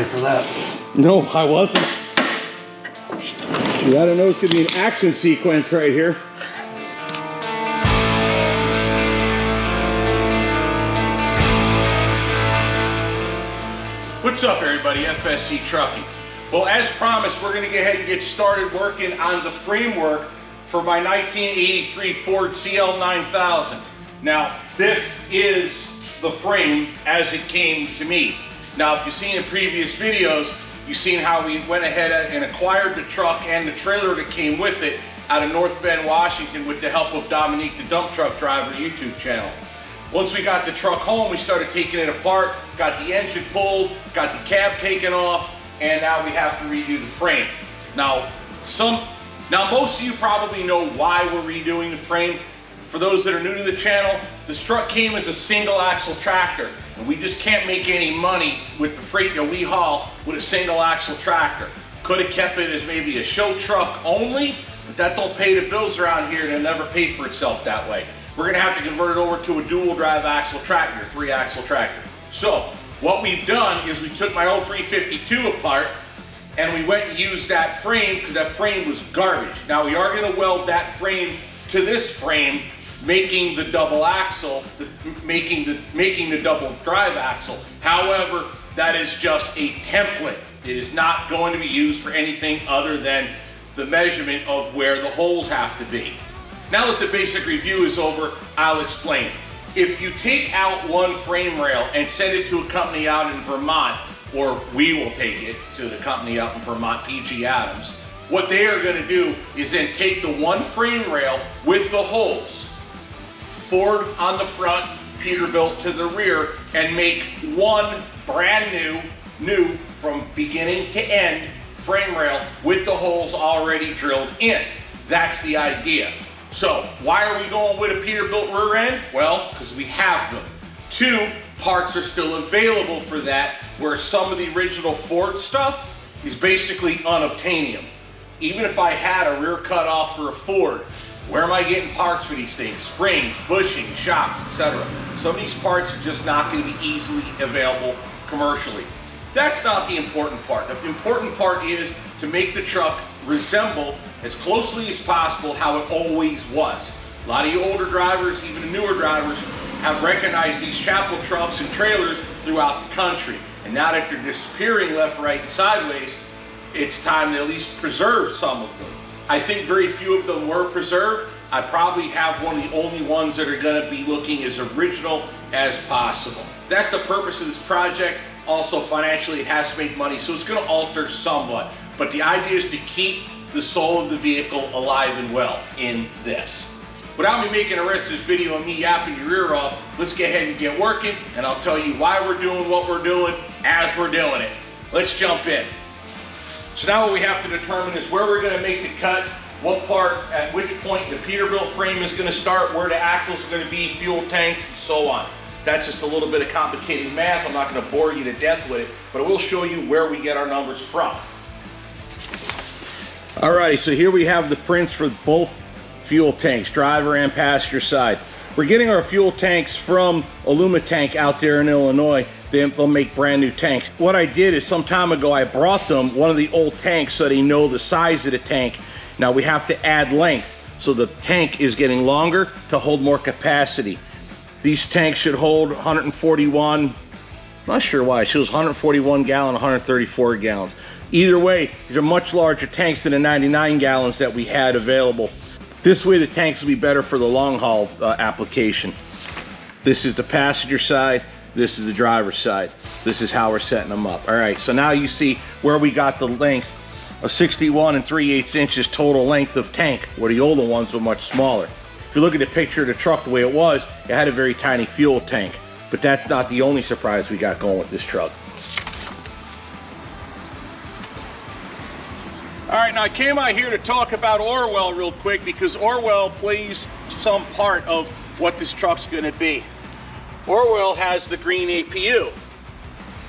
ready for that. No, I wasn't. You gotta know it's gonna be an action sequence right here. What's up, everybody? FSC Trucking. Well, as promised, we're gonna go ahead and get started working on the framework for my 1983 Ford CL9000. Now, this is the frame as it came to me. Now, if you've seen in previous videos, you've seen how we went ahead and acquired the truck and the trailer that came with it out of North Bend, Washington, with the help of Dominique, the dump truck driver YouTube channel. Once we got the truck home, we started taking it apart, got the engine pulled, got the cab taken off, and now we have to redo the frame. Now most of you probably know why we're redoing the frame. For those that are new to the channel, this truck came as a single axle tractor, and we just can't make any money with the freight that we haul with a single axle tractor. Could have kept it as maybe a show truck only, but that don't pay the bills around here, and it'll never pay for itself that way. We're gonna have to convert it over to a dual drive axle tractor, 3-axle tractor. So what we've done is we took my old 352 apart and we went and used that frame because that frame was garbage. Now we are gonna weld that frame to this frame, making the double axle, making the double drive axle. However, that is just a template. It is not going to be used for anything other than the measurement of where the holes have to be. Now that the basic review is over, I'll explain. If you take out one frame rail and send it to a company out in Vermont, or we will take it to the company out in Vermont, PG Adams, what they are going to do is then take the one frame rail with the holes, Ford on the front, Peterbilt to the rear, and make one brand new from beginning to end frame rail with the holes already drilled in. That's the idea. So why are we going with a Peterbilt rear end? Well, because we have them. 2, parts are still available for that, where some of the original Ford stuff is basically unobtainium. Even if I had a rear cut off for a Ford, where am I getting parts for these things? Springs, bushings, shocks, etc. Some of these parts are just not going to be easily available commercially. That's not the important part. The important part is to make the truck resemble as closely as possible how it always was. A lot of you older drivers, even the newer drivers, have recognized these chapel trucks and trailers throughout the country. And now that they're disappearing left, right, and sideways, it's time to at least preserve some of them. I think very few of them were preserved. I probably have one of the only ones that are going to be looking as original as possible. That's the purpose of this project. Also, financially, it has to make money, so it's going to alter somewhat. But the idea is to keep the soul of the vehicle alive and well in this. Without me making the rest of this video and me yapping your ear off, let's get ahead and get working, and I'll tell you why we're doing what we're doing as we're doing it. Let's jump in. So now what we have to determine is where we're going to make the cut, what part, at which point the Peterbilt frame is going to start, where the axles are going to be, fuel tanks, and so on. That's just a little bit of complicated math. I'm not going to bore you to death with it, but I will show you where we get our numbers from. Alrighty, so here we have the prints for both fuel tanks, driver and passenger side. We're getting our fuel tanks from Alumatank out there in Illinois. They'll make brand new tanks. What I did is some time ago I brought them one of the old tanks so they know the size of the tank. Now we have to add length, so the tank is getting longer to hold more capacity. These tanks should hold 141, not sure why, it shows 141 gallon, 134 gallons. Either way, these are much larger tanks than the 99 gallons that we had available. This way the tanks will be better for the long haul application. This is the passenger side, this is the driver's side. This is how we're setting them up. All right, so now you see where we got the length of 61 3/8 inches total length of tank, where the older ones were much smaller. If you look at the picture of the truck the way it was, it had a very tiny fuel tank. But that's not the only surprise we got going with this truck. All right, now I came out here to talk about Orwell real quick because Orwell plays some part of what this truck's gonna be. Orwell has the green APU,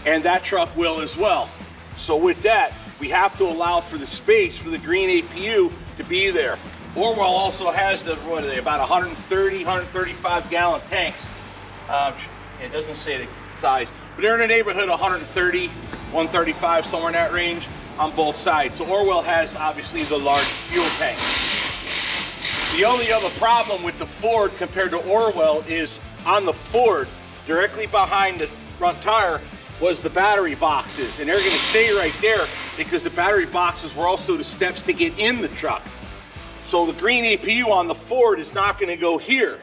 and that truck will as well. So with that, we have to allow for the space for the green APU to be there. Orwell also has the, what are they, about 130, 135 gallon tanks. It doesn't say the size, but they're in the neighborhood of 130 135, somewhere in that range on both sides. So Orwell has obviously the large fuel tank. The only other problem with the Ford compared to Orwell is on the Ford, directly behind the front tire, was the battery boxes, and they're going to stay right there because the battery boxes were also the steps to get in the truck. So the green APU on the Ford is not going to go here,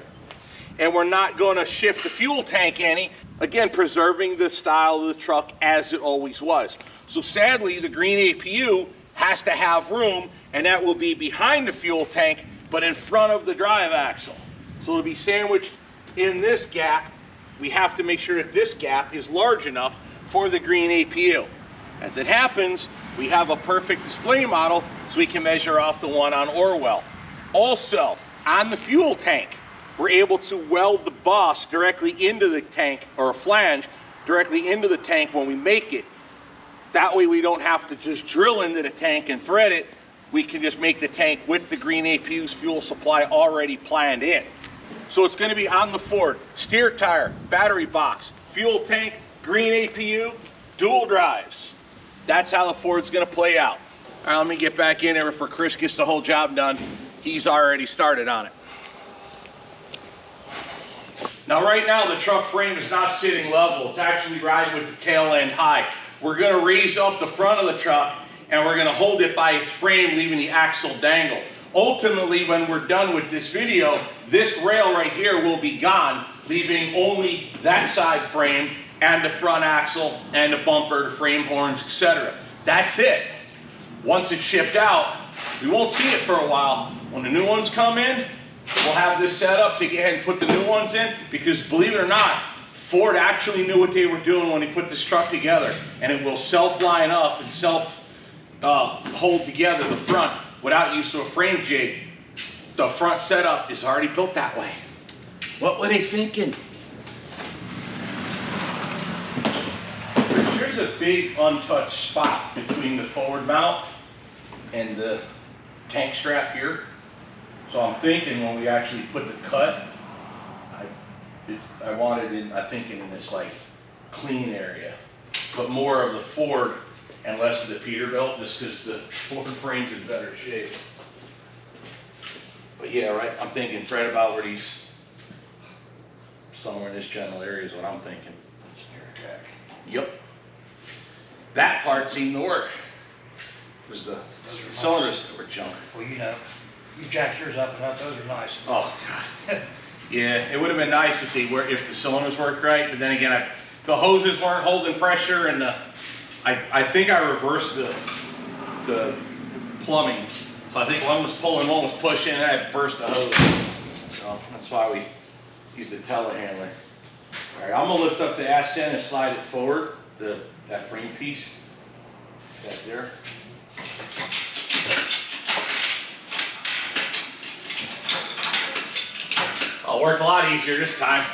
and we're not going to shift the fuel tank any, again preserving the style of the truck as it always was. So sadly, the green APU has to have room, and that will be behind the fuel tank but in front of the drive axle. So it'll be sandwiched in this gap. We have to make sure that this gap is large enough for the green APU. As it happens, we have a perfect display model so we can measure off the one on Orwell. Also, on the fuel tank, we're able to weld the boss directly into the tank, or a flange directly into the tank when we make it. That way we don't have to just drill into the tank and thread it. We can just make the tank with the green APU's fuel supply already planned in. So it's going to be on the Ford, steer tire, battery box, fuel tank, green APU, dual drives. That's how the Ford's going to play out. All right, let me get back in there before Chris gets the whole job done. He's already started on it. Now right now the truck frame is not sitting level. It's actually riding with the tail end high. We're going to raise up the front of the truck and we're going to hold it by its frame, leaving the axle dangle. Ultimately, when we're done with this video, this rail right here will be gone, leaving only that side frame and the front axle and the bumper, the frame horns, etc. That's it. Once it's shipped out, we won't see it for a while. When the new ones come in, we'll have this set up to get ahead and put the new ones in, because believe it or not, Ford actually knew what they were doing when they put this truck together, and it will self-line up and self-hold together the front without use of a frame jig. The front setup is already built that way. What were they thinking? There's a big untouched spot between the forward mount and the tank strap here. So I'm thinking when we actually put the cut, I'm thinking in this like clean area, but more of the Ford and less of the Peterbilt, just because the Ford frame's in better shape. But yeah, right, I'm thinking right about where these, somewhere in this general area is what I'm thinking. Yep. That part seemed to work. It was the cylinders that were junk. Well, you know, you jacked yours up and up, those are nice. Oh, God. Yeah, it would have been nice to see if the cylinders worked right, but then again, the hoses weren't holding pressure, and I think I reversed the plumbing. So I think one was pulling, one was pushing, and I burst the hose. So that's why we used the telehandler. All right, I'm gonna lift up the ascent and slide it forward, that frame piece, that there. Oh, worked a lot easier this time.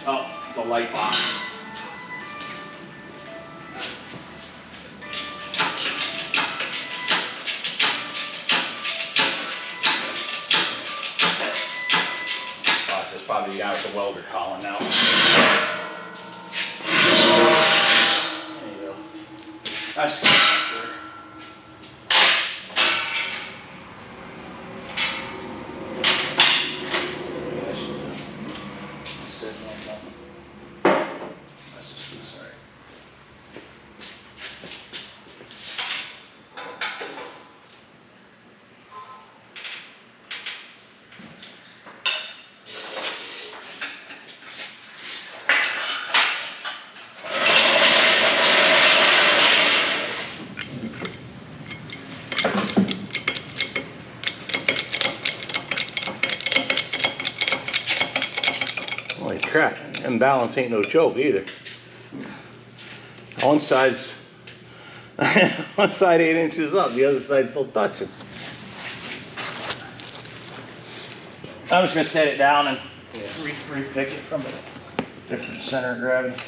Oh, the light box. Gosh, that's probably the guy with the welder calling now. There you go. That's good. Holy crap, imbalance ain't no joke either. One side's one side 8 inches up, the other side's still touching. I'm just gonna set it down and re-pick it from a different center of gravity.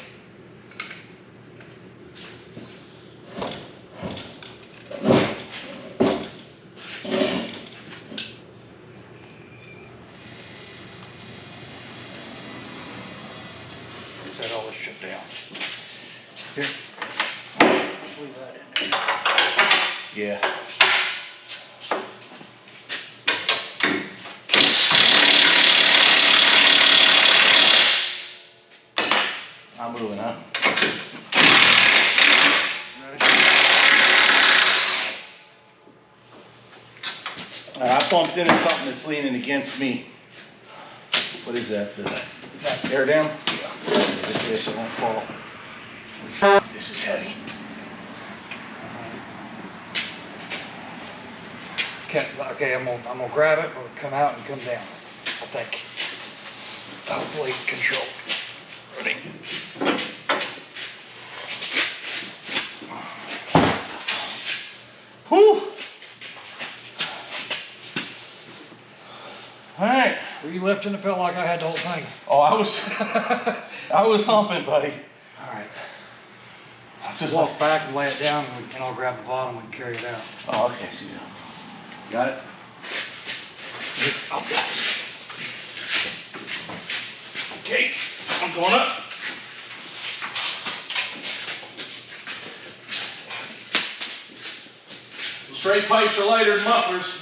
Set all this shit down. Here. Leave that in there. Yeah. I'm moving up. I bumped into something that's leaning against me. What is that? That air dam? Yeah. This so it won't fall. This is heavy. Okay, I'm gonna grab it, we'll come out and come down. I think. Hopefully control. Ready? Whew! All right. Were you lifting? It felt like I had the whole thing. Oh, I was humping, buddy. All right. Just Walk back and lay it down, and I'll grab the bottom and carry it out. Oh, okay. So you got it. Okay, I'm going up. Straight pipes are lighter than mufflers.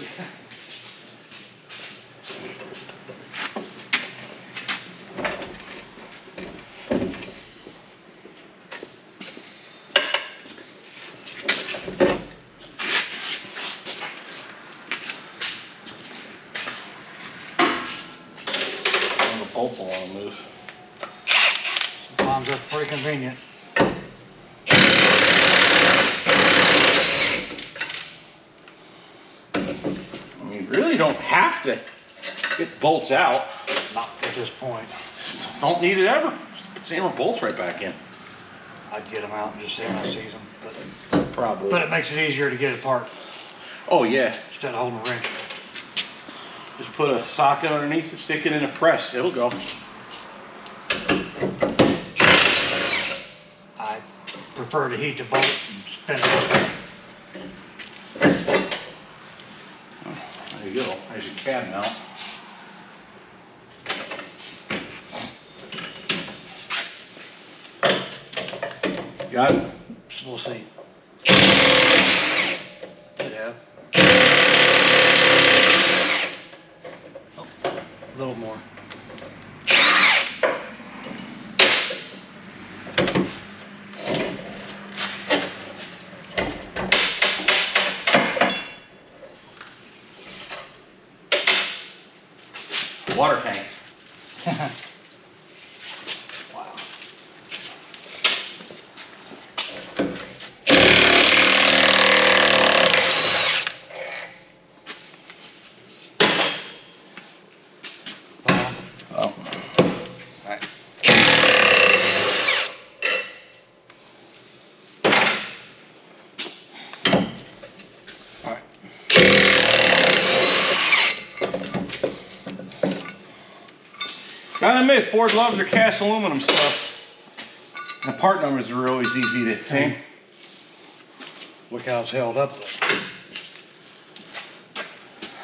Bolts along the move. Sometimes that's pretty convenient. You really don't have to get bolts out. Not at this point. Don't need it ever. Just hammer bolts right back in. I'd get them out and just see when I see them. Probably. But it makes it easier to get it apart Oh yeah. instead of holding a wrench. Just put a socket underneath and stick it in a press. It'll go. I prefer to heat the bolt and spin it. There you go. There's your cab mount. Got it? We'll see. Did have. Oh, a little more. Water tank. Wow. Oh. Right. All right. Gotta admit, Ford loves their cast aluminum stuff. The part numbers are always easy to think. Look how it's held up though.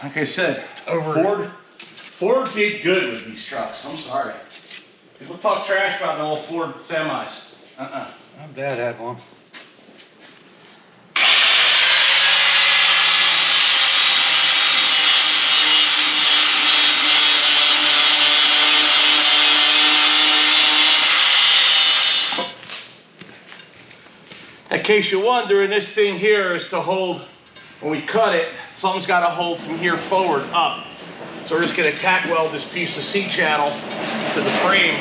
Like I said, Over. Ford did good with these trucks. I'm sorry. People talk trash about the old Ford semis. My dad had one. In case you're wondering, this thing here is to hold, when we cut it, something's got to hold from here forward up. So we're just going to tack weld this piece of C-channel to the frame.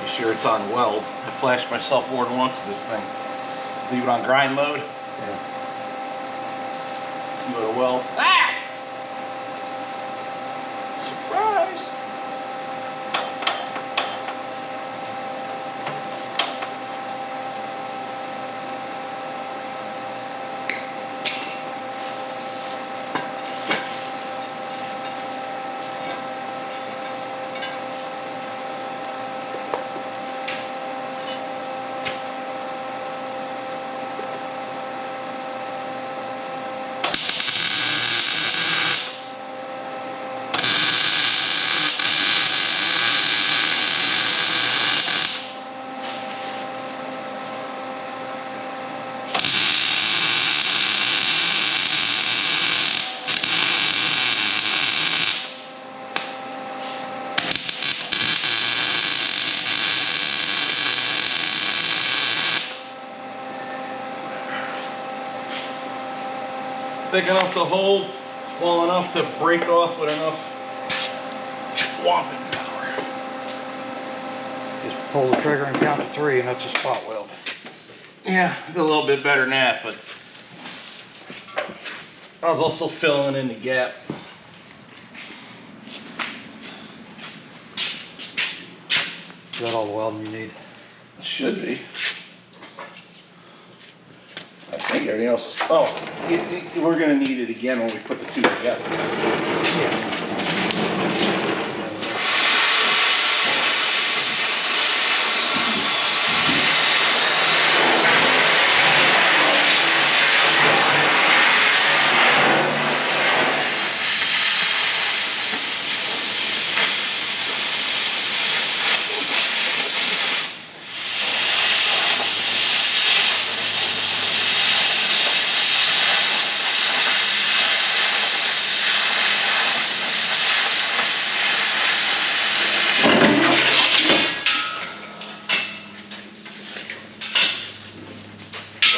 Be sure it's on weld. I flashed myself more than once with this thing. Leave it on grind mode. Yeah. Go to weld. Ah! Surprise! thick enough to hold, small enough to break off with enough whopping power. Just pull the trigger and count to 3 and that's a spot weld. Yeah, I did a little bit better than that, but I was also filling in the gap. Is that all the welding you need? Should be. I think everything else is, oh, we're gonna need it again when we put the two together. Yeah.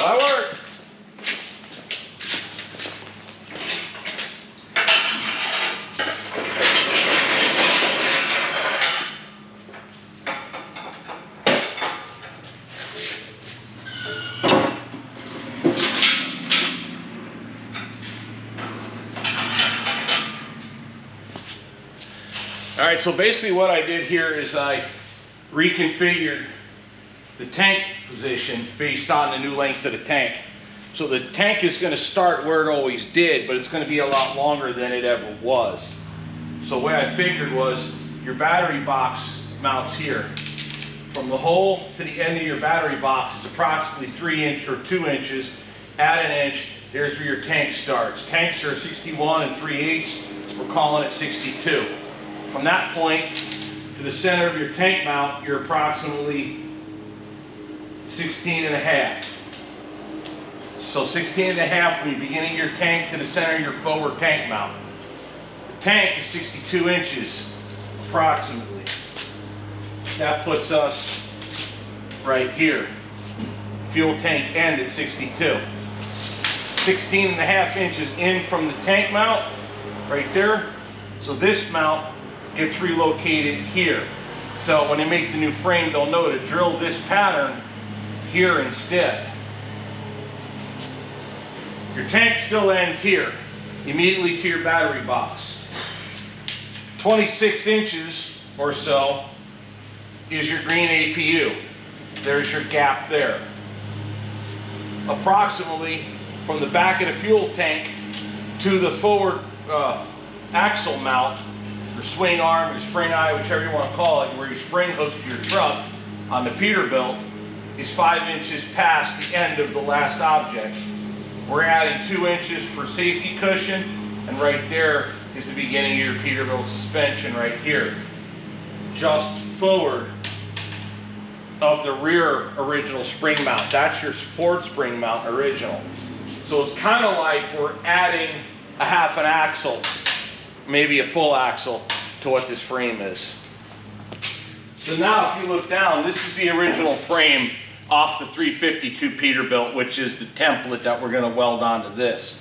That worked. All right, so basically what I did here is I reconfigured the tank position based on the new length of the tank. So the tank is going to start where it always did, but it's going to be a lot longer than it ever was. So what I figured was your battery box mounts here. From the hole to the end of your battery box is approximately 3 inches or 2 inches. Add an inch, there's where your tank starts. Tanks are 61 3/8, we're calling it 62. From that point to the center of your tank mount, you're approximately 16.5. So 16.5 from the beginning of your tank to the center of your forward tank mount. The tank is 62 inches, approximately. That puts us right here. Fuel tank end at 62. 16.5 inches in from the tank mount, right there. So this mount gets relocated here. So when they make the new frame, they'll know to drill this pattern here instead. Your tank still ends here, immediately to your battery box. 26 inches or so is your green APU. There's your gap there. Approximately from the back of the fuel tank to the forward axle mount, your swing arm, your spring eye, whichever you want to call it, where your spring hooks your truck on the Peterbilt, is 5 inches past the end of the last object. We're adding 2 inches for safety cushion, and right there is the beginning of your Peterbilt suspension right here. Just forward of the rear original spring mount. That's your Ford spring mount original. So it's kind of like we're adding a half an axle, maybe a full axle, to what this frame is. So now if you look down, this is the original frame off the 352 Peterbilt, which is the template that we're going to weld onto this.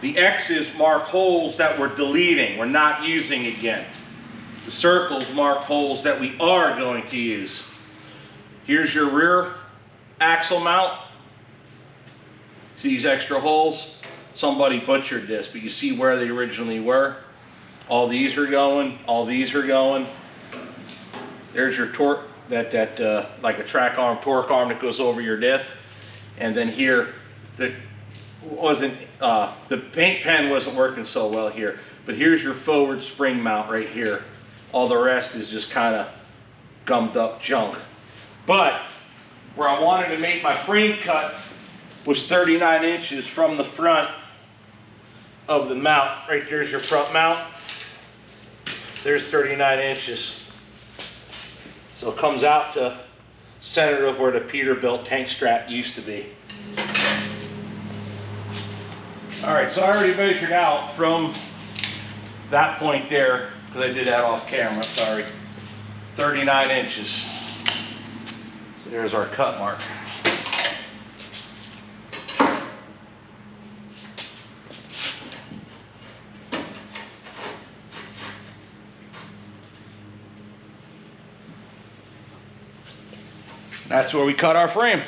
The X's mark holes that we're deleting, we're not using again. The circles mark holes that we are going to use. Here's your rear axle mount. See these extra holes? Somebody butchered this, but you see where they originally were. All these are going, all these are going. There's your torque, like a track arm, torque arm that goes over your diff. And then here, the paint pen wasn't working so well here, but here's your forward spring mount right here. All the rest is just kind of gummed up junk. But where I wanted to make my frame cut was 39 inches from the front of the mount. Right there's your front mount. There's 39 inches. So it comes out to center of where the Peterbilt tank strap used to be. All right, so I already measured out from that point there, because I did that off camera, sorry, 39 inches. So there's our cut mark. That's where we cut our frame.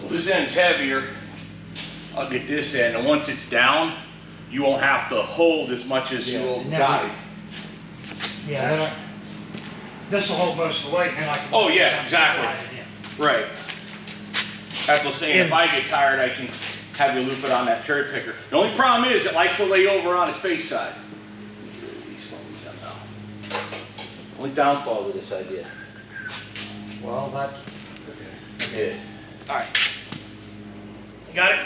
This end's heavier. I'll get this end, and once it's down, you won't have to hold as much as you will guide. Yeah, then this will hold most of the weight, and then I can. Oh yeah, exactly. Right. That's what I'm saying. If I get tired, I can have you loop it on that cherry picker. The only problem is it likes to lay over on its face side. Only downfall of this idea. Well, that's Yeah. all right. Got it?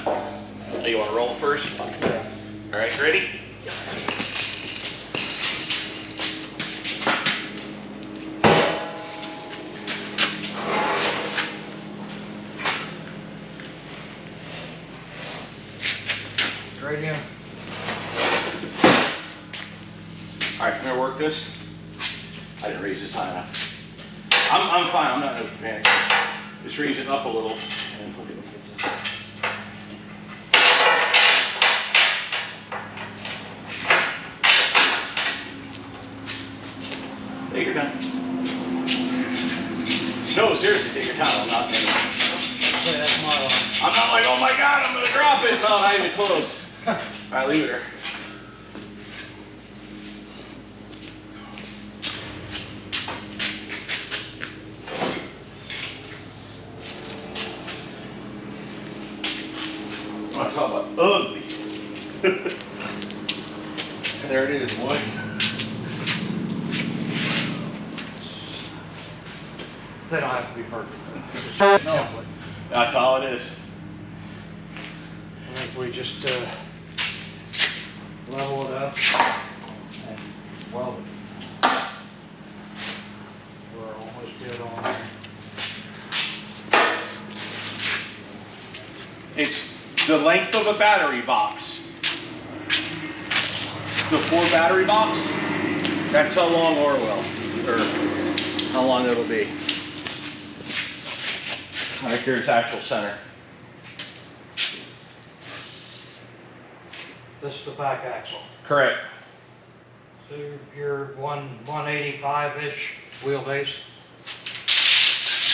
Oh, you want to roll it first? Yeah. All right, ready? Right here. All right, come here, work this. I didn't raise this high enough. I'm fine, I'm not in a panic. Just raise it up a little and put it. Take your time. No, seriously, take your time. I'm not in Okay, that's my line. I'm not like, oh my God, I'm gonna drop it. No, not even close. All right, leave it there. I talk about ugly. There it is, boys. They don't have to be perfect. Just No. template. That's all it is. I think we just level it up and weld it. We're almost dead on there. It's the length of a battery box. The 4 battery box, that's how long Orwell, or how long it'll be. Right there's actual center. This is the back axle. Correct. So your 185-ish wheelbase.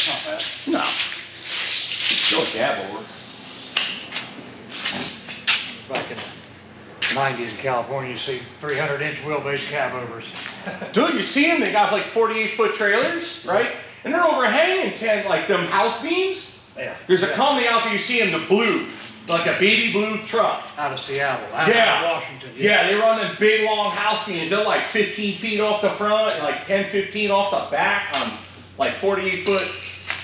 Not bad. No. Still a Cabover. Back in the 90s in California, you see 300-inch wheelbase Cabovers. Dude, you see them? They got like 48-foot trailers, right? and they're overhanging 10, like them house beams. Yeah. There's a company out there, you see in the blue, like a baby blue truck. Out of Seattle, out Yeah. of Washington. Yeah, they run them big long house beams. They're like 15 feet off the front, and like 10, 15 off the back on like 48 foot.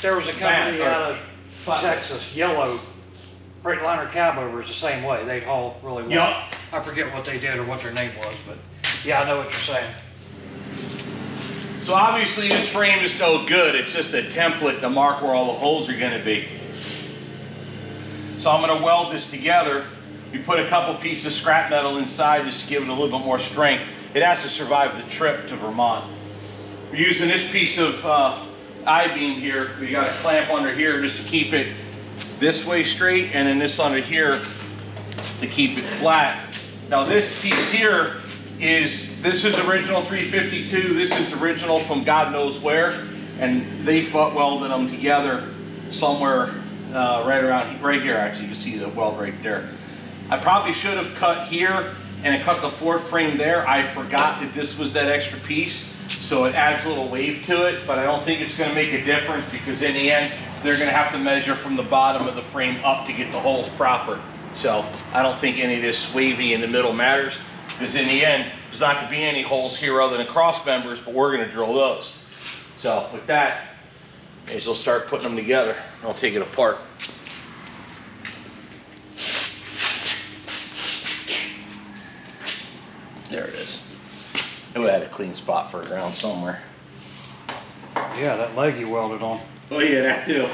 There was a company Back, out of Texas, yellow, Freightliner Cabovers, the same way. They'd haul really well. Yup. I forget what they did or what their name was, but yeah, I know what you're saying. So obviously this frame is no good. It's just a template to mark where all the holes are gonna be. So I'm gonna weld this together. We put a couple pieces of scrap metal inside just to give it a little bit more strength. It has to survive the trip to Vermont. We're using this piece of I-beam here. We got a clamp under here just to keep it this way straight, and then this under here to keep it flat. Now this piece here this is original 352. This is original from God knows where, and they butt welded them together somewhere right here. Actually, you can see the weld right there. I probably should have cut here and cut the Ford frame there. I forgot that this was that extra piece, so it adds a little wave to it, but I don't think it's going to make a difference because in the end, they're going to have to measure from the bottom of the frame up to get the holes proper. So I don't think any of this wavy in the middle matters, because in the end, there's not going to be any holes here other than cross members, but we're going to drill those. So with that, we'll start putting them together. I'll take it apart. There it is. It would have had a clean spot for it around somewhere. Yeah, that leg you welded on. Oh yeah, that too.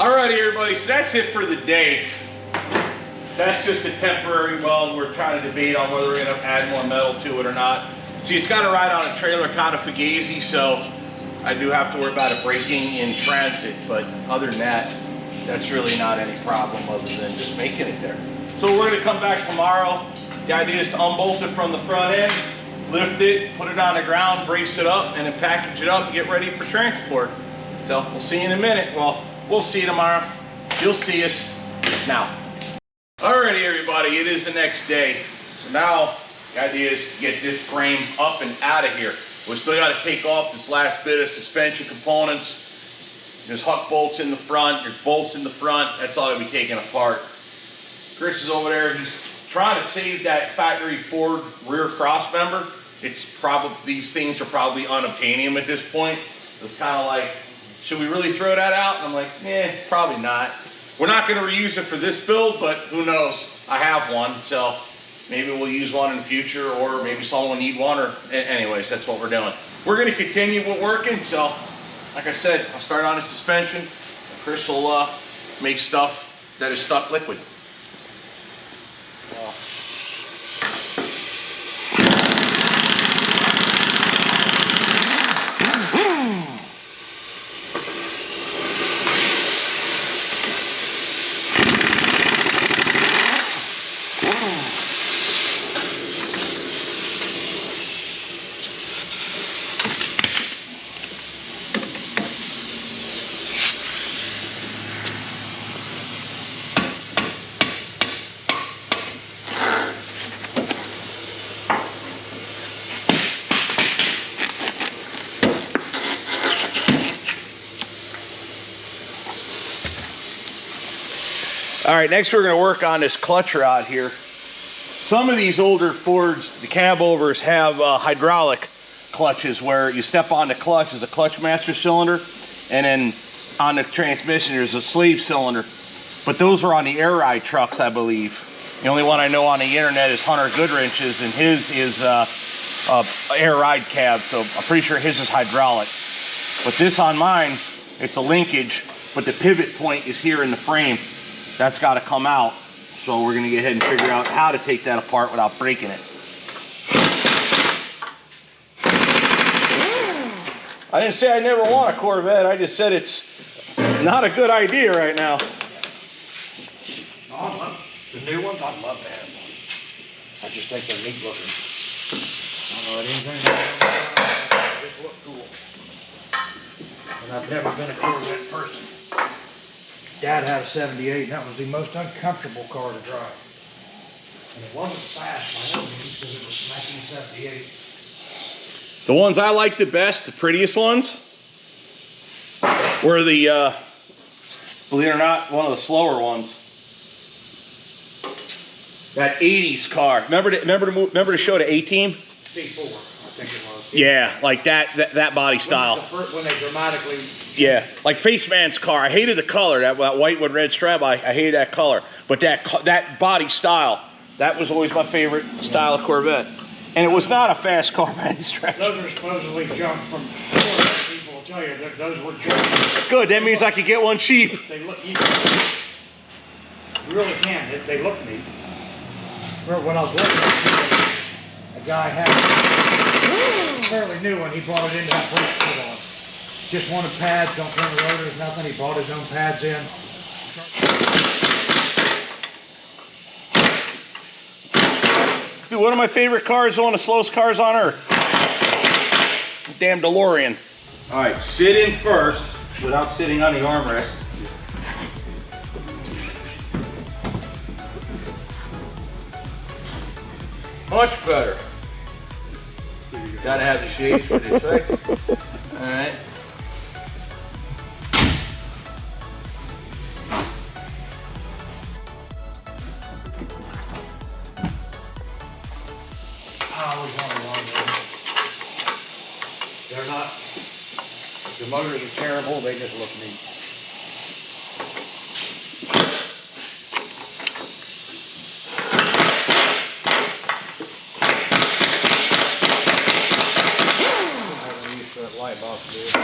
Alrighty everybody, so that's it for the day. That's just a temporary weld. We're trying to debate on whether we're going to add more metal to it or not. See, it's got to ride on a trailer kind of fugazi, so I do have to worry about it breaking in transit, but other than that, that's really not any problem other than just making it there. So we're going to come back tomorrow. The idea is to unbolt it from the front end, lift it, put it on the ground, brace it up, and then package it up and get ready for transport. So we'll see you in a minute. Well, we'll see you tomorrow. You'll see us now. Alrighty everybody, it is the next day. So now the idea is to get this frame up and out of here. We still got to take off this last bit of suspension components. There's huck bolts in the front, there's bolts in the front. That's all going to be taken apart. Chris is over there, he's trying to save that factory Ford rear cross member. It's probably, these things are probably unobtainium at this point. It's kind of like, should we really throw that out? And I'm like, probably not. We're not going to reuse it for this build, but who knows? I have one, so maybe we'll use one in the future, or maybe someone will need one, or anyways, that's what we're doing. We're going to continue with working, so like I said, I'll start on a suspension. Chris will make stuff that is stuck liquid. All right, next we're going to work on this clutch rod here. Some of these older Fords, the Cabovers, have hydraulic clutches where you step on the clutch as a clutch master cylinder, and then on the transmission there's a slave cylinder. But those are on the air ride trucks, I believe. The only one I know on the internet is Hunter Goodwrench's, and his is air ride cab, so I'm pretty sure his is hydraulic. But this on mine, it's a linkage, but the pivot point is here in the frame. That's got to come out. So we're gonna get ahead and figure out how to take that apart without breaking it. I didn't say I never want a Corvette. I just said it's not a good idea right now. No, I love the new ones. I'd love to have one. I just think they're neat looking. I don't know anything about them. They just look cool. And I've never been a Corvette person. Dad had a 78, and that was the most uncomfortable car to drive. And it wasn't fast by no means because it was 1978. The ones I like the best, the prettiest ones, were the, believe it or not, one of the slower ones. That 80s car. Remember the show, the A-Team? C4, I think it was. Yeah, like that body style. When they dramatically... Yeah, like Faceman's car. I hated the color, that white with red strap. I hated that color. But that body style, that was always my favorite style of Corvette. And it was not a fast car by any stretch. Those are supposedly junk from Corvette. People will tell you that those were junk. Good, that means I could get one cheap. They look, you really can. They look neat. When I was looking at it, a guy had a fairly new one. He brought it in to have brakes put on. Just wanted pads, don't turn the rotors, nothing. He brought his own pads in. Dude, one of my favorite cars, one of the slowest cars on earth. Damn DeLorean. All right, sit in first without sitting on the armrest. Much better. Gotta have the shades for the effect. All right. They're not, the motors are terrible, they just look neat. I haven't used that light box, dude.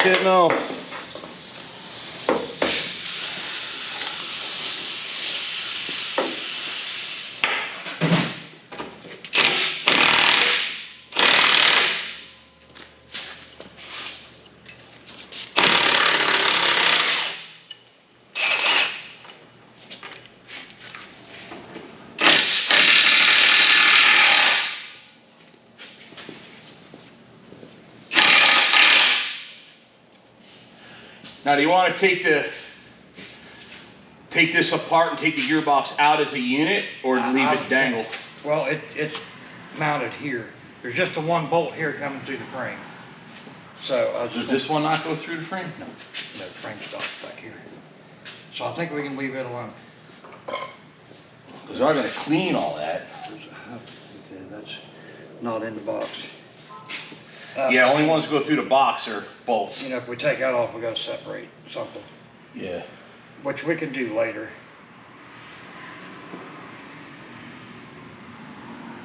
Shit, no. Now, do you want to take this apart and take the gearbox out as a unit, or leave it dangle? Well, it's mounted here. There's just the one bolt here coming through the frame. So I was Does this one not go through the frame? No, the frame stops back here. So I think we can leave it alone. Because they're going to clean all that. Okay, that's not in the box. Yeah, only ones that go through the box are bolts. You know, if we take that off, we got to separate something. Yeah. Which we can do later.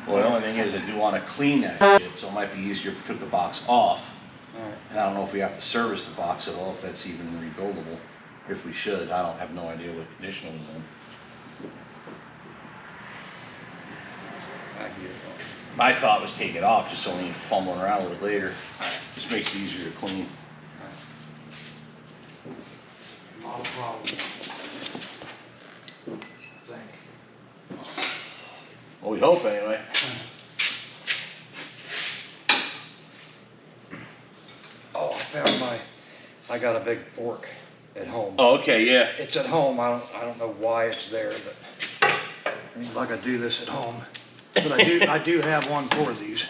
Well, the only thing is I do want to clean that shit, so it might be easier if we took the box off. All right. And I don't know if we have to service the box at all, if that's even rebuildable. If we should, I don't have no idea what condition it was in. I get it. My thought was take it off just so we ain't fumbling around with it later. Just makes it easier to clean. Not a problem. Thank Well, we hope anyway. Oh, I found I got a big fork at home. Oh, okay, yeah. It's at home. I don't know why it's there, but I mean, like I do this at home. But I do have one for these.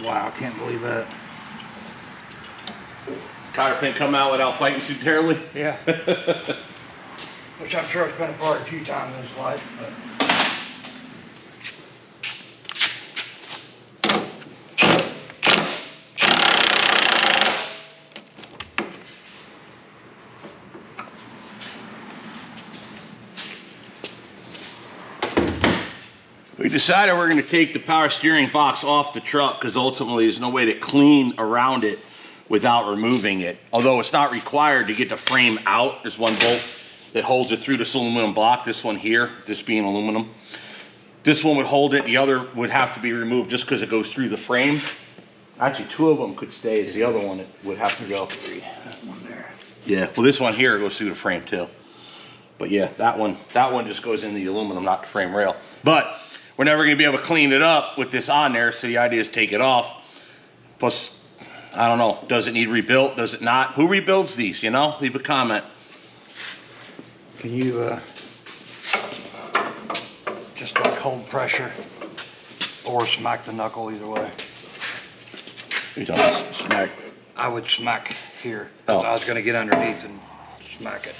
Wow, I can't believe that. Cotter pin come out without fighting too terribly? Yeah. Which I'm sure it's been apart a few times in his life, but. We decided we're going to take the power steering box off the truck because ultimately there's no way to clean around it without removing it. Although it's not required to get the frame out. There's one bolt that holds it through this aluminum block. This one here, this being aluminum. This one would hold it. The other would have to be removed just because it goes through the frame. Actually, two of them could stay. As the other one would have to go. That one there. Yeah, well this one here goes through the frame too. But yeah, that one just goes in the aluminum, not the frame rail. But we're never gonna be able to clean it up with this on there, so the idea is take it off. Plus, I don't know, does it need rebuilt, does it not? Who rebuilds these, you know? Leave a comment. Can you, just like hold pressure or smack the knuckle either way? You're talking smack. I would smack here. Oh. I was gonna get underneath and smack it.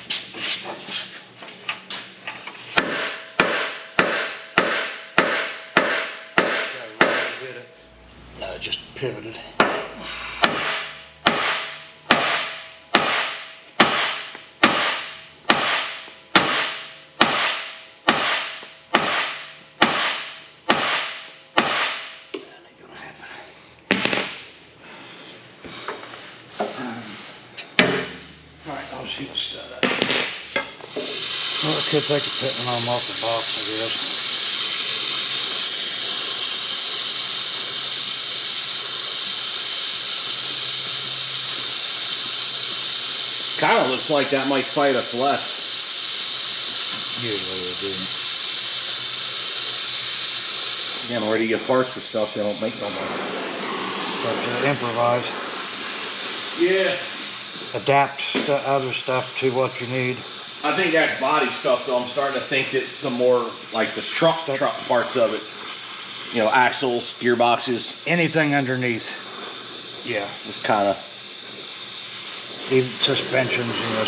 No, it just pivoted. Alright, I'll shoot the stud out. Well, I could take the pitman arm off the box, I guess. Kind of looks like that might fight us less. Usually they do. Again, where do you get parts for stuff they don't make no more? But improvise. Yeah. Adapt other stuff to what you need. I think that's body stuff though. I'm starting to think that the more like the truck parts of it, you know, axles, gearboxes. Anything underneath. Yeah. It's kind of. Even suspensions, you know,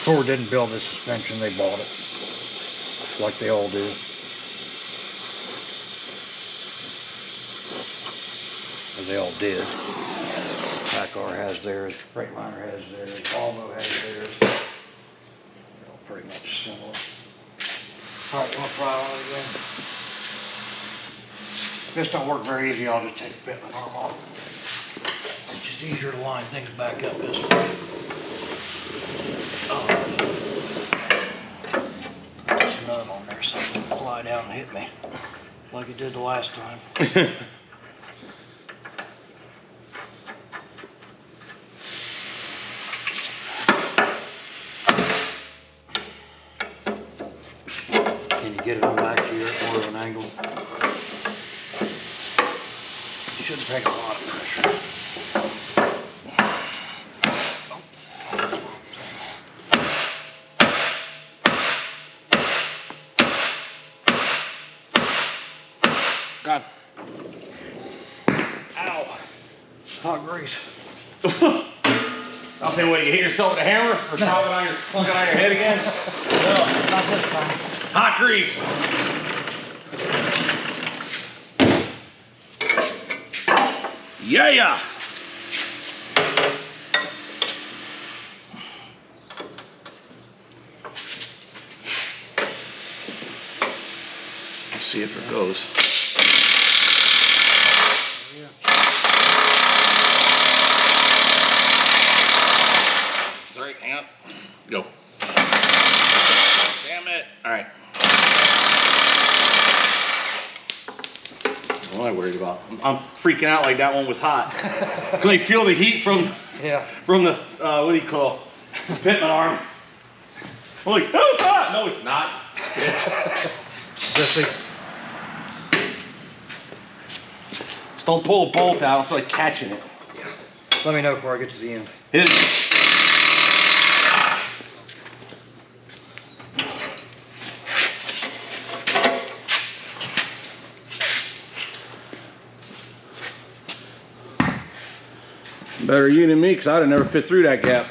Ford didn't build the suspension, they bought it. Like they all do. Or they all did. Packard has theirs, Freightliner has theirs, Volvo has theirs. They're all pretty much similar. Alright, you want to try one again? If this don't work very easy, I'll just take the pitman arm off. It's just easier to line things back up this way. There's a nut on there, so it won't fly down and hit me like it did the last time. Can you get it on back here at more of an angle? It shouldn't take a lot of pressure. God. Ow. Hot grease. I'll tell you what, you hit yourself with a hammer or clunking on your head again? No, not this time. Hot grease. Yeah. Let's see if it goes. All right, hang on. Go. Damn it. All right. What am I worried about? I'm freaking out like that one was hot. Can I feel the heat from the, what do you call, pitman arm? I'm like, oh, it's hot. No, it's not. Just don't pull a bolt out. I don't feel like catching it. Yeah. Let me know before I get to the end. Hit it. Better you than me, because I'd have never fit through that gap.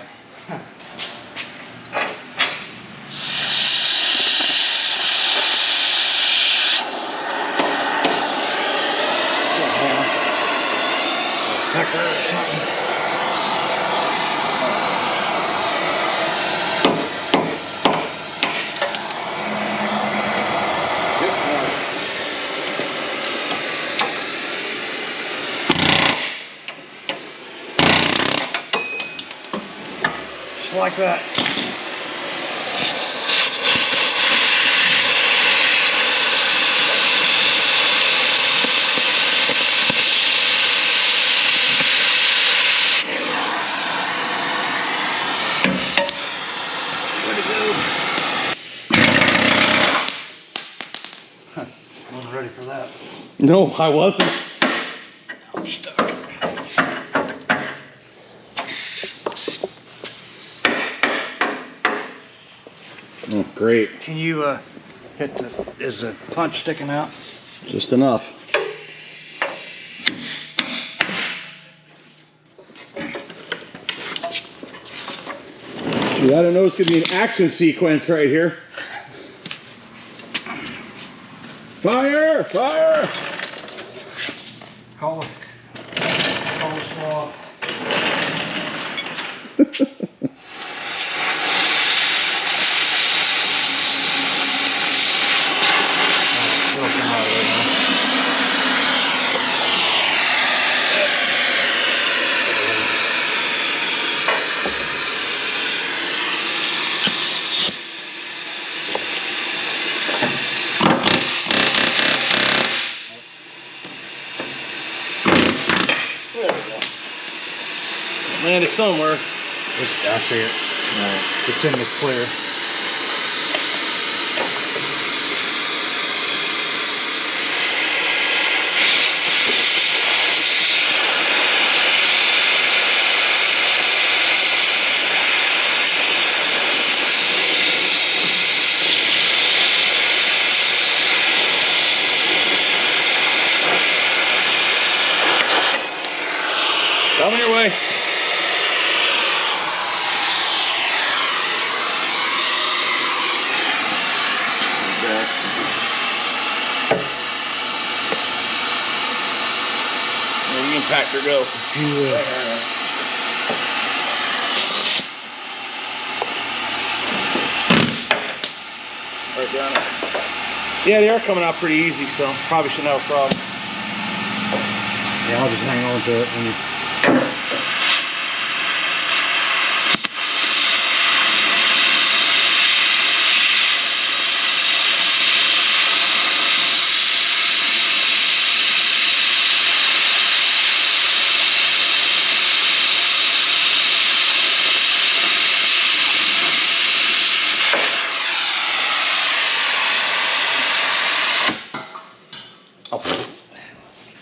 Like that. Where'd it go? Huh. I wasn't ready for that. No, I wasn't. I'm stuck. Oh, great. Can you hit the, is the punch sticking out? Just enough. Gee, I don't know, it's gonna be an action sequence right here. Fire! Fire! Call it slaw. Landed somewhere. I see it. It's in the clear. Coming your way. You can pack her go. Right down it. Yeah, they are coming out pretty easy, so probably shouldn't have a problem. Yeah, I'll just hang on to it when you.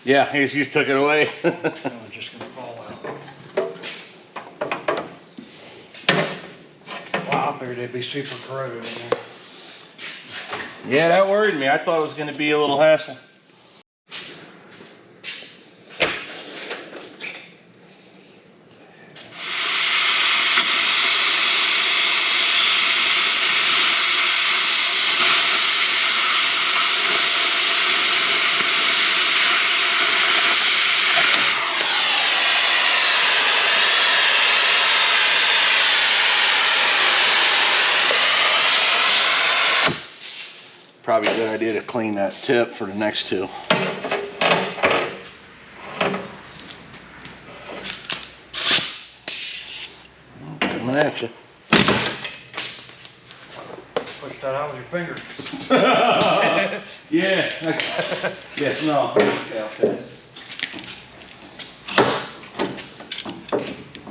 Yeah, he just took it away. Oh, it's just gonna fall out. Wow, I figured they'd be super corroded in there. Yeah, that worried me. I thought it was going to be a little hassle. Probably a good idea to clean that tip for the next two. Coming at you. Push that out with your finger. Yeah. Yes, no. Yeah, okay.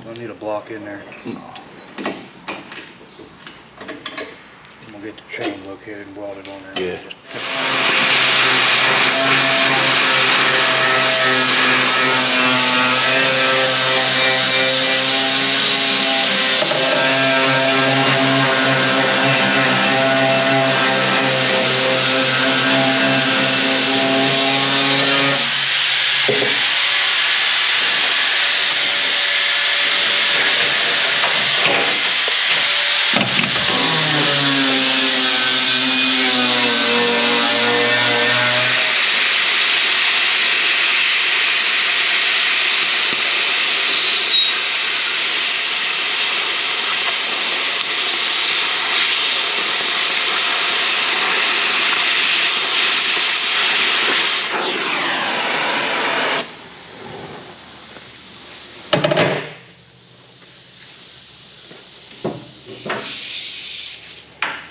Don't need a block in there. No. We'll get the chain located and welded on there. Yeah.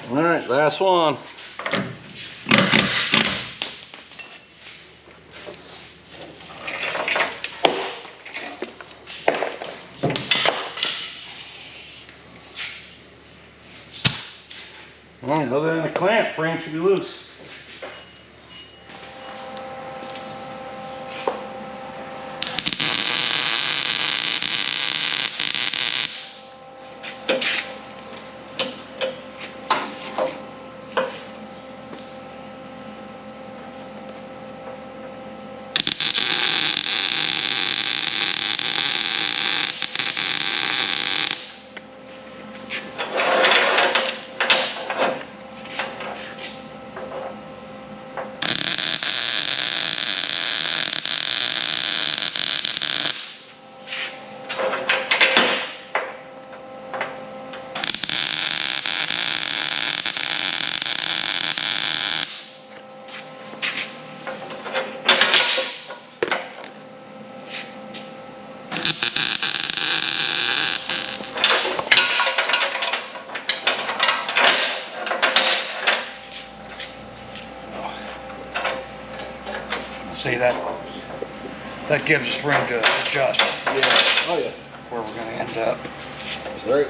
All right, last one. All right, other than the clamp, frame should be loose. See that gives us room to adjust. Yeah. Oh yeah. Where we're going to end up. That's right.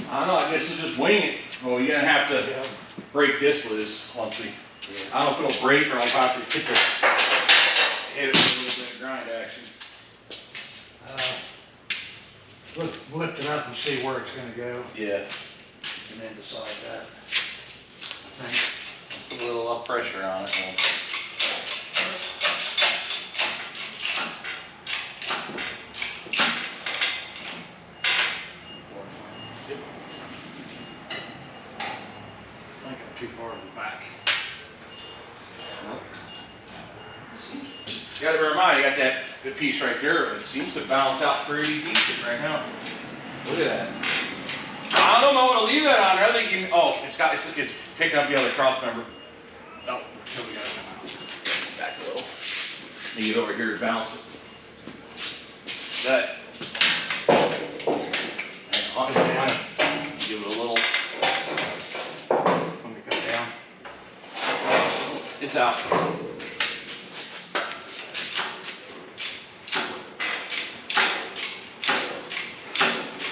I don't know, I guess we'll just wing it. Well, you're gonna have to break this loose once we, I don't know if it'll break or I'll have to hit it with a little bit of grind action. Lift it up and see where it's going to go, Yeah, and then decide that. I think. a little pressure on it. I think I'm too far in the back. You gotta bear in mind, you got that good piece right there, but it seems to balance out pretty decent right now. Look at that. I don't know what to leave that on there. I think you, oh, it's picking up the other cross member. No, until we got it come out. Back a little. Let me get over here to balance it. That. Hang on. Give it a little. When we go down. It's out.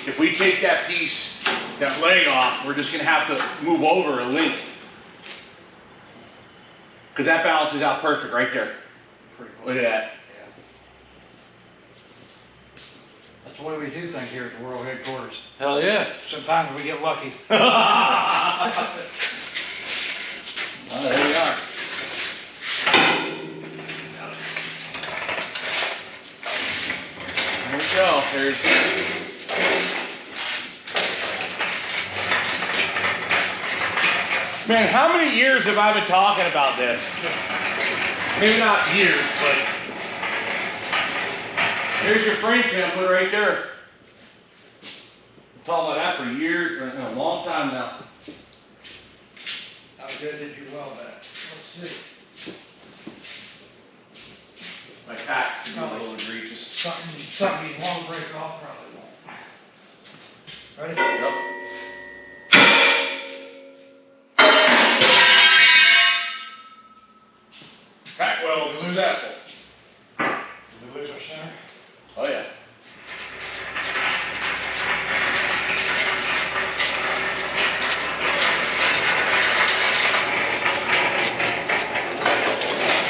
If we take that piece, that leg off, we're just gonna have to move over a link. Because that balances out perfect right there. Pretty close. Look at that. Yeah. That's the way we do things here at the World Headquarters. Hell yeah. Sometimes we get lucky. Well, there we are. There we go. There's. Man, how many years have I been talking about this? Maybe not years, but there's your frame template right there. I'm talking about that for years, a long time now. How good did you weld that? Let's see. My packs can be a little egregious. Something you want to break off probably won't. Ready? Yep. Pack weld successful. Did we lose our center? Oh yeah.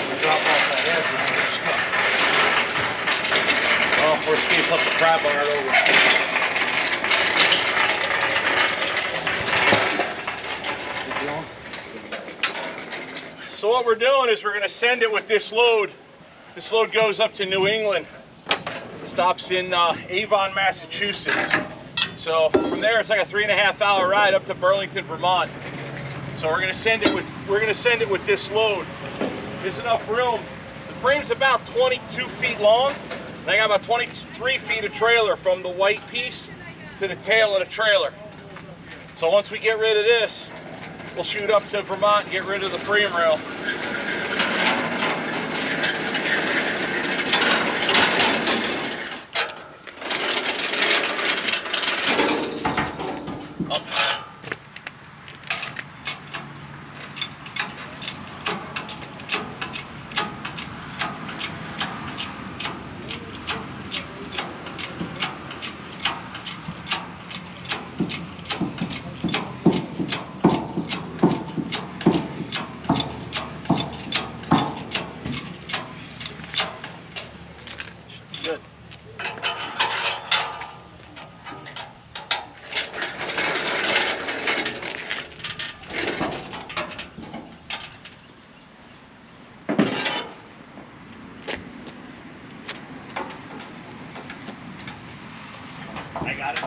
We drop off that edge and Well, first case, up the crap on it over. So what we're doing is we're going to send it with this load. This load goes up to New England. Stops in Avon, Massachusetts. So from there, it's like a 3.5 hour ride up to Burlington, Vermont. So So we're gonna send it with this load. There's enough room. The frame's about 22 feet long, and I got about 23 feet of trailer from the white piece to the tail of the trailer. So once we get rid of this, we'll shoot up to Vermont and get rid of the frame rail. Good. I got it.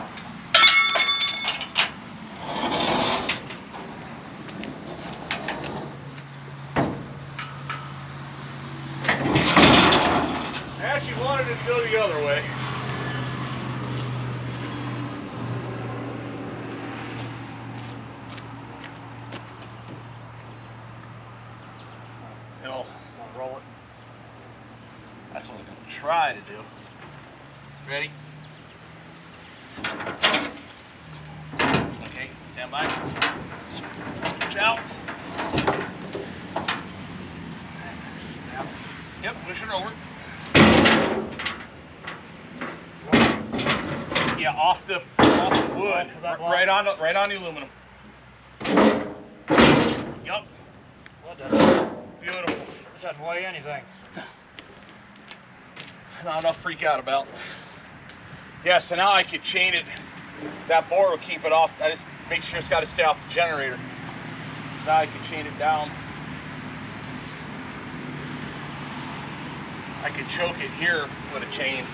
I actually wanted it to go the other way. No. Roll it. That's what I was going to try to do. Ready? Okay, stand by. Switch out. Yep, push it over. Yeah, off the wood, right on the aluminum. Yep. What the? Beautiful. It doesn't weigh anything. Not enough to freak out about. Yeah, so now I could chain it. That board will keep it off. I just make sure it's got to stay off the generator. So now I can chain it down. I could choke it here with a chain.